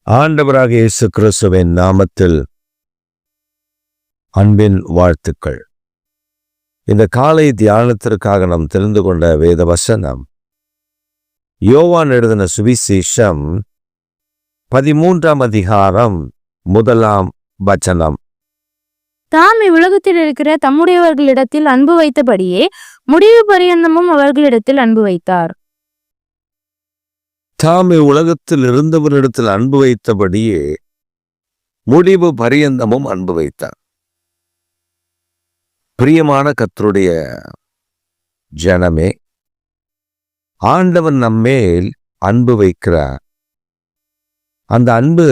ஆண்டவராக இயேசு கிறிஸ்துவின் நாமத்தில் அன்பின் வாழ்த்துக்கள். இந்த காலை தியானத்திற்காக நாம் தெரிந்து கொண்ட வேத வசனம் யோவான் எழுதின சுவிசேஷம் 13ஆம் அதிகாரம் 1ஆம் வசனம். தாம் இவ்வுலகத்தில் இருக்கிற தம்முடையவர்களிடத்தில் அன்பு வைத்தபடியே முடிவு பரியந்தமும் அவர்களிடத்தில் அன்பு வைத்தார். தாம் இவ்வுலகத்தில் இருந்தவரிடத்தில் அன்பு வைத்தபடியே முடிவு பரியந்தமும் அன்பு வைத்தார். பிரியமான கர்த்தருடைய ஜனமே, ஆண்டவன் நம்மேல் அன்பு வைக்கிறார். அந்த அன்பு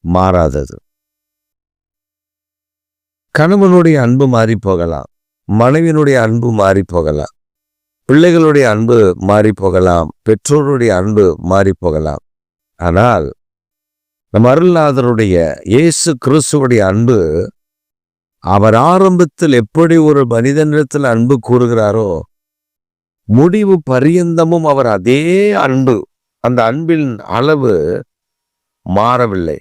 மாறாதது. கணவனுடைய அன்பு மாறி போகலாம், மனைவியினுடைய அன்பு மாறி போகலாம், பிள்ளைகளுடைய அன்பு மாறி போகலாம், பெற்றோருடைய அன்பு மாறி போகலாம். ஆனால் நம் அருள்நாதருடைய இயேசு கிறிஸ்துவுடைய அன்பு, அவர் ஆரம்பத்தில் எப்படி ஒரு மனிதனிடத்தில் அன்பு கூறுகிறாரோ முடிவு பரியந்தமும் அவர் அதே அன்பு, அந்த அன்பின் அளவு மாறவில்லை.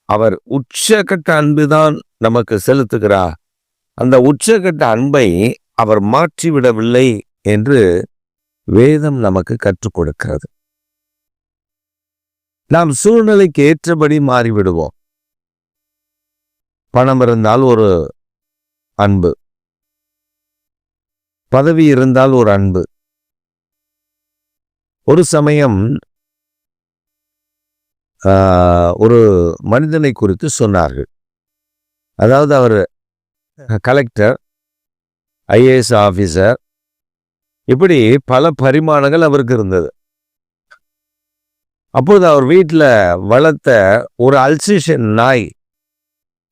அவர் உச்சகட்ட அன்புதான் நமக்கு செலுத்துகிறார். அந்த உச்சகட்ட அன்பை அவர் மாற்றிவிடவில்லை என்று வேதம் நமக்கு கற்றுக் கொடுக்கிறது. நாம் சூழ்நிலைக்கு ஏற்றபடி மாறிவிடுவோம். பணம் இருந்தால் ஒரு அன்பு, பதவி இருந்தால் ஒரு அன்பு. ஒரு சமயம் ஒரு மனிதனை குறித்து சொன்னார்கள். அதாவது அவர் கலெக்டர், ஐஏஎஸ் ஆபீசர், இப்படி பல பரிமாணங்கள் அவருக்கு இருந்தது. அப்போது அவர் வீட்டில் வளர்த்த ஒரு அல்சேஷன் நாய்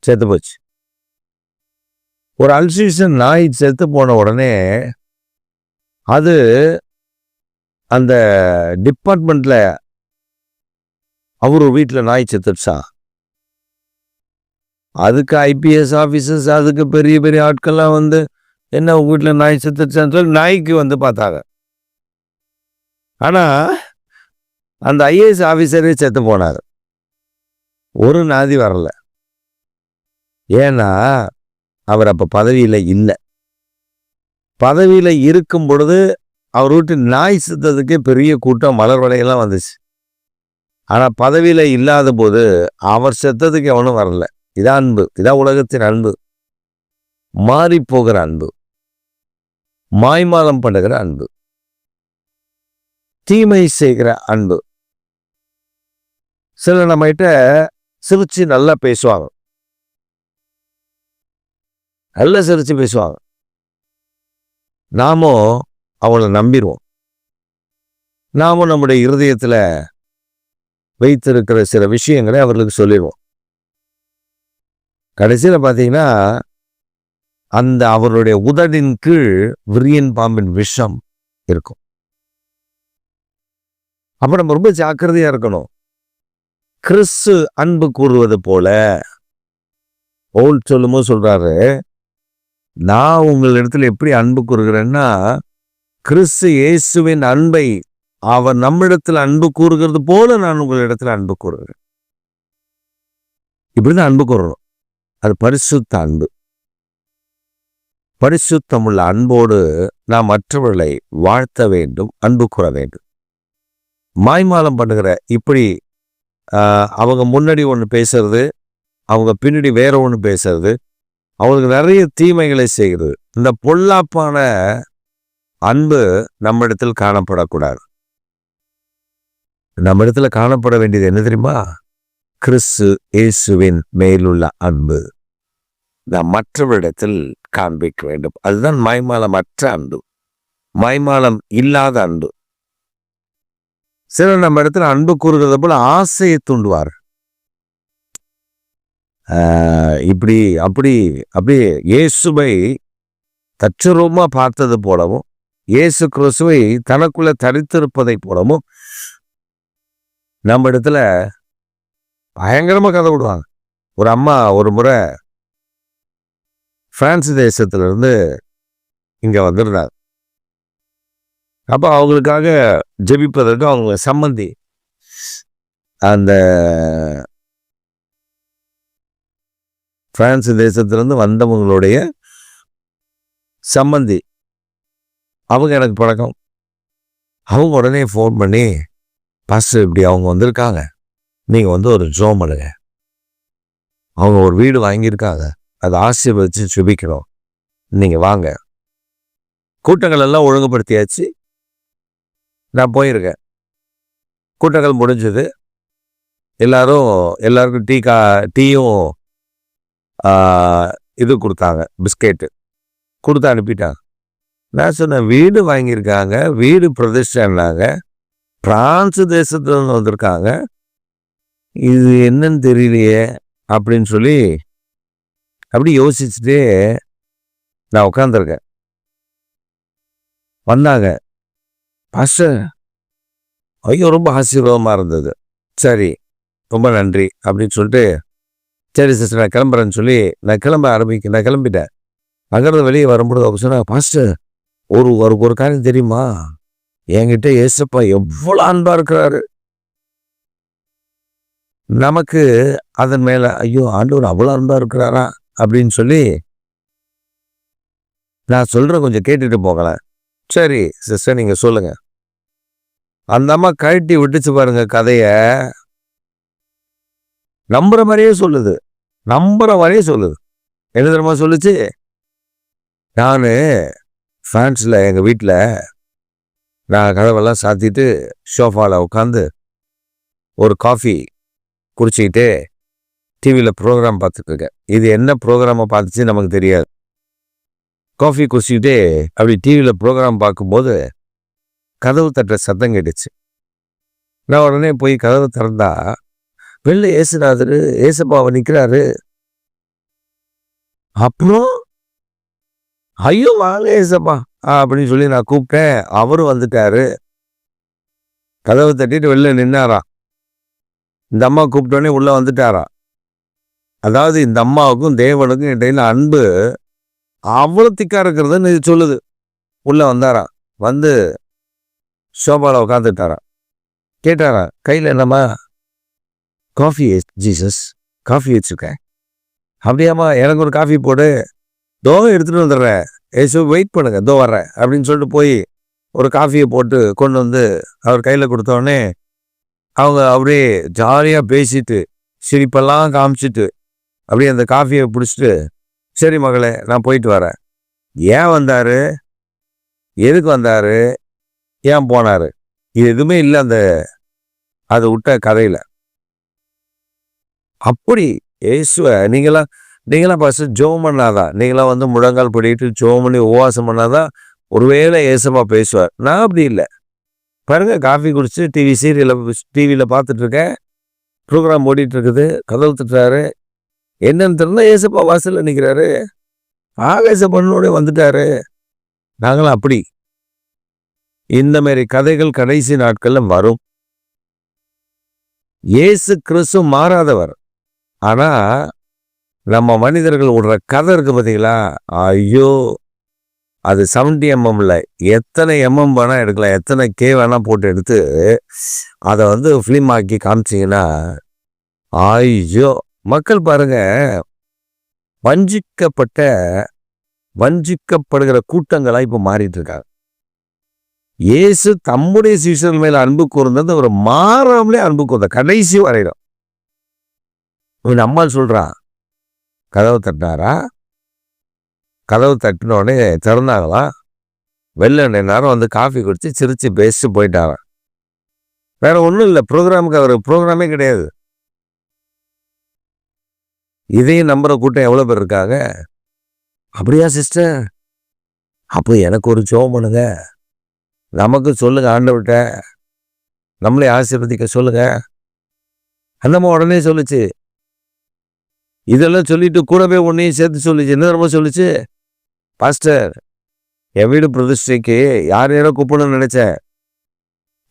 செத்து போச்சு. ஒரு அல்சேஷன் நாய் செத்து போன உடனே அது அந்த டிபார்ட்மெண்ட்ல அவரு வீட்டில் நாய் செத்துடுச்சா, அதுக்கு ஐபிஎஸ் ஆஃபீஸர்ஸ், அதுக்கு பெரிய பெரிய ஆட்கள்லாம் வந்து என்ன உங்க வீட்டில் நாய் செத்துடுச்சான்னு சொல்லி நாய்க்கு வந்து பார்த்தாங்க. ஆனால் அந்த ஐஏஎஸ் ஆஃபீஸரே செத்து போனார், ஒரு நாதி வரல. ஏன்னா அவர் அப்போ பதவியில் இல்லை. பதவியில் இருக்கும் பொழுது அவர் வீட்டு நாய் செத்ததுக்கே பெரிய கூட்டம், மலர் வலையெல்லாம் வந்துச்சு. ஆனால் பதவியில் இல்லாத போது அவர் செத்ததுக்கு எவனும் வரல. இதான் அன்பு, இதான் உலகத்தின் அன்பு. மாறி போகிற அன்பு, மாய்மாலம் பண்ணுகிற அன்பு, தீமை செய்கிற அன்பு. சில நம்மகிட்ட சிரிச்சு நல்லா பேசுவாங்க, நல்லா சிரிச்சு பேசுவாங்க. நாமும் அவங்கள நம்பிடுவோம். நாமும் நம்முடைய இருதயத்தில் வைத்திருக்கிற சில விஷயங்களை அவர்களுக்கு சொல்லிடுவோம். கடைசியில் பார்த்தீங்கன்னா அந்த அவருடைய உதடின் கீழ் விரியன் பாம்பின் விஷம் இருக்கும். அப்ப நம்ம ரொம்ப ஜாக்கிரதையா இருக்கணும். கிறிஸ்து அன்பு கூறுவது போல பவுல் சொல்லும்போது சொல்றாரு, நான் உங்களிடத்துல எப்படி அன்பு கூறுகிறேன்னா கிறிஸ்து இயேசுவின் அன்பை அவர் நம்மிடத்தில் அன்பு கூறுகிறது போல நான் உங்களிடத்துல அன்பு கூறுகிறேன். இப்படிதான் அன்பு கூறணும். அது பரிசுத்த அன்பு. பரிசுத்தமுள்ள அன்போடு நாம் மற்றவர்களை வாழ்த்த வேண்டும், அன்பு கூற வேண்டும். மாய்மாலம் பண்ணுகிற, இப்படி அவங்க முன்னாடி ஒன்று பேசுறது, அவங்க பின்னாடி வேற ஒன்று பேசுறது, அவங்களுக்கு நிறைய தீமைகளை செய்கிறது. இந்த பொல்லாப்பான அன்பு நம்ம இடத்தில் காணப்படக்கூடாது. நம்ம இடத்துல காணப்பட வேண்டியது என்ன தெரியுமா? கிறிஸ்து இயேசுவின் மேலுள்ள அன்பு நாம் மற்றவரிடத்தில் காண்பிக்க வேண்டும். அதுதான் மாய்மாலமற்ற அன்பு, மாய்மாலம் இல்லாத அன்பு. சிலர் நம்ம இடத்துல அன்பு கூறுகிறத போல ஆசையை தூண்டுவார். இப்படி அப்படி அப்படியே இயேசுவை தச்சுரூபமா பார்த்தது போலவும், இயேசு கிறிஸ்துவை தனக்குள்ள தரித்திருப்பதை போலவும் நம்ம இடத்துல பயங்கரமா கதை விடுவாங்க. ஒரு அம்மா ஒரு முறை பிரான்ஸ் தேசத்திலிருந்து இங்க வந்திருந்தாங்க. அப்போ அவங்களுக்காக ஜெபிப்பதற்கு அவங்க சம்மந்தி அந்த பிரான்ஸ் தேசத்திலிருந்து வந்தவங்களுடைய சம்பந்தி, அவங்க எனக்கு பழக்கம். அவங்க உடனே ஃபோன் பண்ணி, பாஸ்டர் இப்படி அவங்க வந்திருக்காங்க, நீங்கள் வந்து ஒரு ஜெபம் பண்ணுங்க, அவங்க ஒரு வீடு வாங்கியிருக்காங்க, அதை ஆசீர்வதிச்சு சுபிக்கணும், நீங்கள் வாங்க. கூட்டங்கள் எல்லாம் ஒழுங்குபடுத்தியாச்சு. நான் போயிருக்கேன். கூட்டங்கள் முடிஞ்சது. எல்லாருக்கும் டீயும் இது கொடுத்தாங்க, பிஸ்கெட்டு கொடுத்து அனுப்பிட்டாங்க. நான் சொன்னேன், வீடு வாங்கியிருக்காங்க, வீடு பிரதிஷ்டாங்க, பிரான்ஸ் தேசத்துல வந்திருக்காங்க, இது என்னன்னு தெரியலையே அப்படின்னு சொல்லி அப்படி யோசிச்சுட்டே நான் உட்காந்துருக்கேன். வந்தாங்க, பாஸ்டர் ஐயோ ரொம்ப ஆசீர்வாதமாக இருந்தது, சரி ரொம்ப நன்றி அப்படின்னு சொல்லிட்டு, சரி சிஸ்டர் நான் கிளம்புறேன்னு சொல்லி நான் கிளம்பிட்டேன். அங்கிருந்து வெளியே வரும்போது அவங்க சொன்னாங்க, பாஸ்டர் ஒரு காரியம் தெரியுமா, என்கிட்ட ஏசப்பா எவ்வளோ அன்பா இருக்கிறாரு. நமக்கு அதன் மேல ஐயோ ஆண்டவர் அவ்வளோ அன்பா இருக்கிறாரா அப்படின்னு சொல்லி நான் சொல்றேன், கொஞ்சம் கேட்டுட்டு போகலாம். சரி சிஸ்டர் நீங்க சொல்லுங்க. அந்த அம்மா கழட்டி விட்டுச்சு பாருங்க கதைய, நம்புற மாதிரியே சொல்லுது. என்ன தெரியுமா சொல்லுச்சு, நான் பிரான்ஸ்ல எங்க வீட்டில் நான் கதவெல்லாம் சாத்திட்டு சோஃபாவில் உட்காந்து ஒரு காஃபி குடிச்சிக்கிட்டு டிவியில் ப்ரோக்ராம் பார்த்துட்டு இருக்கேன். இது என்ன ப்ரோக்ராமை பார்த்துச்சு நமக்கு தெரியாது. காஃபி குடிச்சிக்கிட்டே அப்படி டிவியில் ப்ரோக்ராம் பார்க்கும்போது கதவு தட்டுற சத்தம் கேட்டுச்சு. நான் உடனே போய் கதவு திறந்தா வெளில ஏசுநாதர் ஏசப்பாவை நிற்கிறாரு. அப்புறம் ஐயோ வாங்க ஏசப்பா அப்படின்னு சொல்லி நான் கூப்பிட்டேன். அவரும் வந்துட்டாரு. கதவை தட்டிட்டு வெளில நின்னாராம். இந்த அம்மா கூப்பிட்டோடனே உள்ள வந்துட்டாராம். அதாவது இந்த அம்மாவுக்கும் தேவனுக்கும் இடையில அன்பு அவ்வளோ திக்கா இருக்கிறதுன்னு இது சொல்லுது. உள்ள வந்தாராம். வந்து சோபாவில் உட்காந்துட்டாராம். கேட்டாராம், கையில் என்னம்மா? காஃபி ஜீசஸ், காஃபி வச்சுருக்கேன். அப்படியாம்மா, எனக்கு ஒரு காஃபி போடு, தோ எடுத்துகிட்டு வந்துடுறேன், ஏசு வெயிட் பண்ணுங்க, தோ வர்றேன் அப்படின்னு சொல்லிட்டு போய் ஒரு காஃபியை போட்டு கொண்டு வந்து அவர் கையில் கொடுத்தோடனே அவங்க அப்படியே ஜாலியாக பேசிட்டு சிரிப்பெல்லாம் காமிச்சிட்டு அப்படியே அந்த காஃபியை பிடிச்சிட்டு, சரி மகளே நான் போயிட்டு வரேன். ஏன் வந்தார், எதுக்கு வந்தார், ஏன் போனார், இது எதுவுமே இல்லை அந்த அதை விட்ட கதையில். அப்படி ஏசுவ நீங்களாம் ஃபஸ்ட்டு ஜெபம் பண்ணாதான், நீங்களாம் வந்து முழங்கால் படிட்டு ஜெபம் பண்ணி உபவாசம் பண்ணாதான் ஒருவேளை ஏசப்பா பேசுவார். நான் அப்படி இல்லை. பாருங்க, காஃபி குடிச்சு டிவியில் பார்த்துட்டு இருக்கேன், ப்ரோக்ராம் ஓடிட்டு இருக்குது, கதவு தட்டுறாரு, என்னன்னு தெரியல, ஏசப்பா வாசலில் நிற்கிறாரு. ஆகாசப்பண்ணோட வந்துட்டாரு. நாங்களும் அப்படி. இந்த மாதிரி கதைகள் கடைசி நாட்கள்ல வரும். இயேசு கிறிஸ்து மாறாதவர். ஆனா நம்ம மனிதர்கள் விடுற கதை இருக்கு பார்த்தீங்களா, ஐயோ அது 70 mm இல்லை, எத்தனை mm வேணா எடுக்கலாம், எத்தனை கே வேணா போட்டு எடுத்து அதை வந்து ஃபிலிம் ஆக்கி காமிச்சிங்கன்னா ஐயோ மக்கள் பாருங்க, வஞ்சிக்கப்படுகிற கூட்டங்களா இப்போ மாறிட்டு இருக்காங்க. இயேசு தம்முடைய சீஷர்கள் மேல அன்பு கூர்ந்தது அவர் மாறாமலே அன்பு கூர்ந்த கடைசி வரையிடும். அம்மா சொல்றான், கதவு தட்டினாரா, கதவு தட்டினோடனே திறந்தாங்களாம். வெளில நேரம் வந்து காஃபி குடிச்சு சிரிச்சு பேசிட்டு போயிட்டாராம். வேற ஒன்றும் இல்லை, ப்ரோக்ராமுக்கு அவர் ப்ரோக்ராமே கிடையாது. இதையும் நம்புற கூட்டம் எவ்வளோ பேர் இருக்காங்க. அப்படியா சிஸ்டர், அப்போ எனக்கு ஒரு ஜெபம் பண்ணுங்க, நமக்கு சொல்லுங்க, ஆண்டவர்கிட்ட நம்மளே ஆசீர்வதிக்க சொல்லுங்க. அந்தம்மா உடனே சொல்லுச்சு. இதெல்லாம் சொல்லிட்டு கூடவே ஒன்றையும் சேர்த்து சொல்லிச்சு. என்ன ரொம்ப சொல்லிச்சு, பாஸ்டர் என் வீடு பிரதிஷ்டைக்கு யார் யாரோ கூப்பிடணும்னு நினைச்சேன்,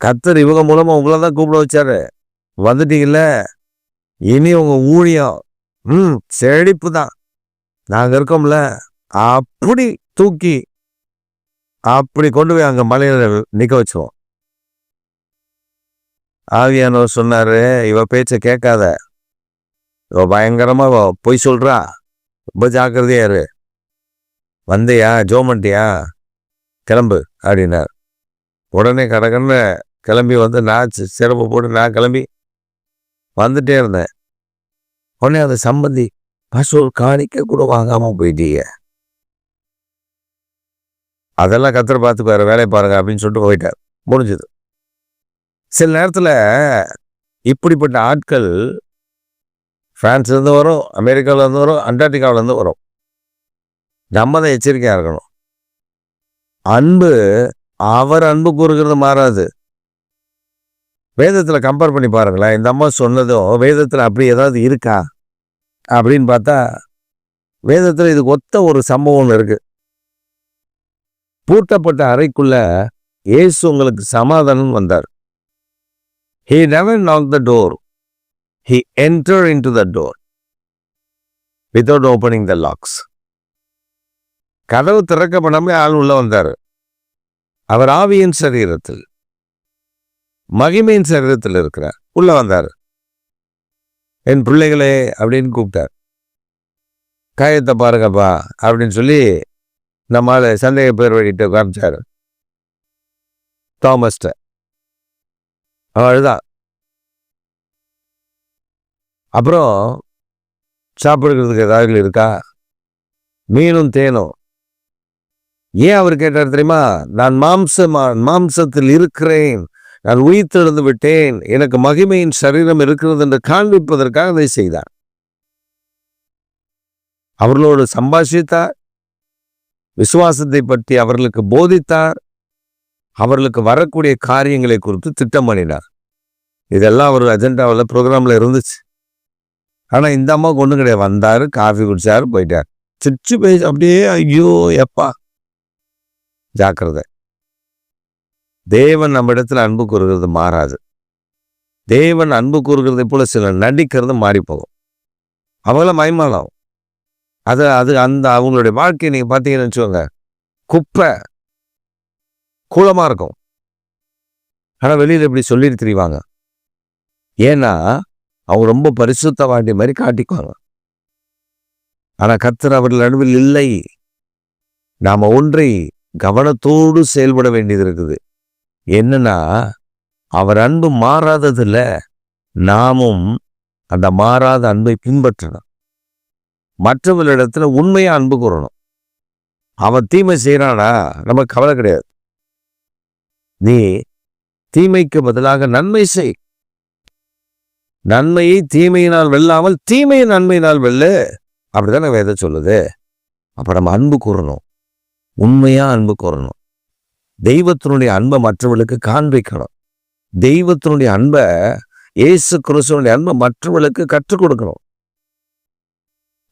கர்த்தர் இவங்க மூலமா உங்களை தான் கூப்பிட வச்சாரு, வந்துட்டீங்கல்ல, இனி உங்க ஊழியம் செழிப்பு தான், நாங்க இருக்கோம்ல, அப்படி தூக்கி அப்படி கொண்டு போய் அங்க மலையில நிக்க வச்சோம். ஆவியானவர் சொன்னாரு, இவ பேச்ச கேட்காத, இவ பயங்கரமா பொய் சொல்றா, ரொம்ப ஜாக்கிரதையா இரு. வந்தியா ஜோமண்டியா கிளம்பு அப்படின்னார். உடனே கடகன்னு கிளம்பி வந்து நான் சிறப்பு போட்டு நான் கிளம்பி வந்துட்டே இருந்தேன். உடனே அந்த சம்பந்தி, பசூர் காணிக்க கூட வாங்காம போயிட்டீங்க, அதெல்லாம் கத்தர் பார்த்துக்குவாரு, வேலையை பாருங்க அப்படின்னு சொல்லிட்டு போயிட்டார். முடிஞ்சது. சில நேரத்தில் இப்படிப்பட்ட ஆட்கள் பிரான்ஸ்லேருந்து வரும், அமெரிக்காவிலேருந்து வரும், அண்டார்டிகாவிலேருந்து வரும். நம்ம தான் எச்சரிக்கையாக இருக்கணும். அன்பு அவர் அன்பு கூறுகிறது மாறாது. வேதத்தில் கம்பேர் பண்ணி பாருங்களேன். இந்த அம்மா சொன்னதும் வேதத்தில் அப்படி ஏதாவது இருக்கா அப்படின்னு பார்த்தா வேதத்தில் இதுக்கு ஒத்த ஒரு சம்பவம் ஒன்று இருக்கு. பூட்டப்பட்ட அறைக்குள்ள இயேசு உங்களுக்கு சமாதானம் வந்தார். He never knocked the door. He entered into the door without opening the locks. கதவு திறக்கப்படாம ஆள் உள்ள வந்தார். அவர் ஆவியின் சரீரத்தில், மகிமையின் சரீரத்தில் இருக்கிறார். உள்ள வந்தார். என் பிள்ளைகளே அப்படின்னு கூப்பிட்டார். காயத்தை பாருங்கப்பா அப்படின்னு சொல்லி நம்மால சந்தேக பேர் வழிட்டு காமிச்சாரு. தாமஸ்ட அவள்தான். அப்புறம் சாப்பிடுறதுக்கு ஏதாவது இருக்கா, மீனும் தேனும். ஏன் அவர் கேட்டார் தெரியுமா? நான் மாம்சத்தில் இருக்கிறேன், நான் உயிர்த்தெழுந்து விட்டேன், எனக்கு மகிமையின் சரீரம் இருக்கிறது என்று காண்பிப்பதற்காக அதை செய்தார். அவர்களோடு சம்பாஷித்தார், விசுவாசத்தை பற்றி அவர்களுக்கு போதித்தார், அவர்களுக்கு வரக்கூடிய காரியங்களை குறித்து திட்டம் பண்ணினார். இதெல்லாம் அவர் அஜெண்டாவில் ப்ரோக்ராமில் இருந்துச்சு. ஆனால் இந்த அம்மாவுக்கு ஒன்றும் கிடையாது. வந்தார், காஃபி குடிச்சாரு, போயிட்டார். சிரிச்சு பேசி அப்படியே ஐயோ எப்பா. ஜாக்கிரதை. தேவன் நம்ம இடத்துல அன்பு கூறுகிறது மாறாது. தேவன் அன்பு கூறுகிறதை போல சில நடிக்கிறது மாறி போகும். அவங்கள மயமாலாம். அது அந்த அவங்களுடைய வாழ்க்கையை நீங்க பார்த்தீங்கன்னு வச்சுக்கோங்க, குப்பை கூலமா இருக்கும். ஆனா வெளியில இப்படி சொல்லிட்டு திரிவாங்க. ஏன்னா அவங்க ரொம்ப பரிசுத்தவாண்டி மாதிரி காட்டிக்குவாங்க. ஆனா கர்த்தர் அவர்கள் நடுவில் இல்லை. நாம ஒன்றை கவனத்தோடு செயல்பட வேண்டியது இருக்குது. என்னன்னா, அவர் அன்பு மாறாததில்ல, நாமும் அந்த மாறாத அன்பை பின்பற்றணும். மற்றவர்களிடத்துல உண்மையா அன்பு கூறணும். அவன் தீமை செய்யறானா நமக்கு கவலை கிடையாது. நீ தீமைக்கு பதிலாக நன்மை செய். நன்மையை தீமையினால் வெல்லாமல் தீமையை நன்மையினால் வெல்லு. அப்படித்தானே வேதம் சொல்லுது. அப்ப நம்ம அன்பு கூறணும், உண்மையா அன்பு கூறணும். தெய்வத்தினுடைய அன்பை மற்றவர்களுக்கு காண்பிக்கணும். தெய்வத்தினுடைய அன்பை, இயேசு கிறிஸ்துவினுடைய அன்பை மற்றவர்களுக்கு கற்றுக் கொடுக்கணும்.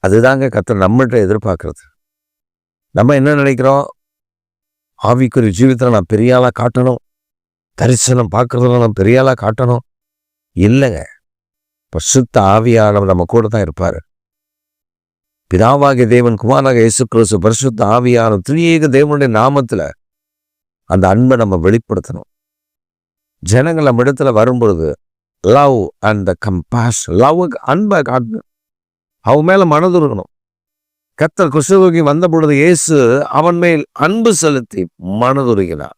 அதுதாங்க கர்த்தர் நம்மகிட்ட எதிர்பார்க்கறது. நம்ம என்ன நினைக்கிறோம்? ஆவிக்குரிய ஜீவிதத்தில் நான் பெரிய ஆளா காட்டணும், தரிசனம் பார்க்கறதுல நான் பெரிய ஆளா காட்டணும். இல்லைங்க, பரிசுத்த ஆவியானவர் நம்ம கூட தான் இருப்பாரு. பிதாவாகிய தேவன், குமாரனாக இயேசு கிறிஸ்து, பரிசுத்த ஆவியானவர் திரியேக தேவனுடைய நாமத்துல அந்த அன்பை நம்ம வெளிப்படுத்தணும். ஜனங்கள் நம்ம இடத்துல வரும்பொழுது லவ் அண்ட் கம்பேஷன், லவ்வுக்கு அன்பை காட்டணும். அவன் மேல மனதுருகணும். கர்த்தர் குஷ்டரோகி வந்த பொழுது இயேசு அவன் மேல் அன்பு செலுத்தி மனதுருகினார்.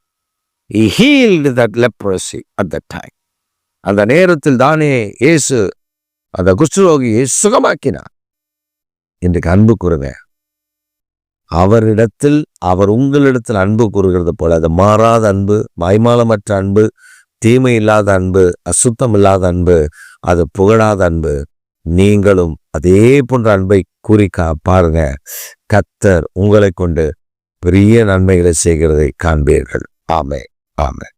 He healed that leprosy at that time. அந்த நேரத்தில் தானே இயேசு அந்த குஷ்டரோகியை சுகமாக்கினார். இன்றைக்கு அன்பு கூறுங்க. அவரிடத்தில், அவர் உங்களிடத்தில் அன்பு கூறுகிறது போல, அது மாறாத அன்பு, மாய்மாலமற்ற அன்பு, தீமை இல்லாத அன்பு, அசுத்தம் இல்லாத அன்பு, அது புகழாத அன்பு. நீங்களும் அதே போன்ற அன்பை கூறிக்கா பாருங்க. கர்த்தர் உங்களை கொண்டு பெரிய நன்மைகளை செய்கிறதை காண்பீர்கள். ஆமென், ஆமென்.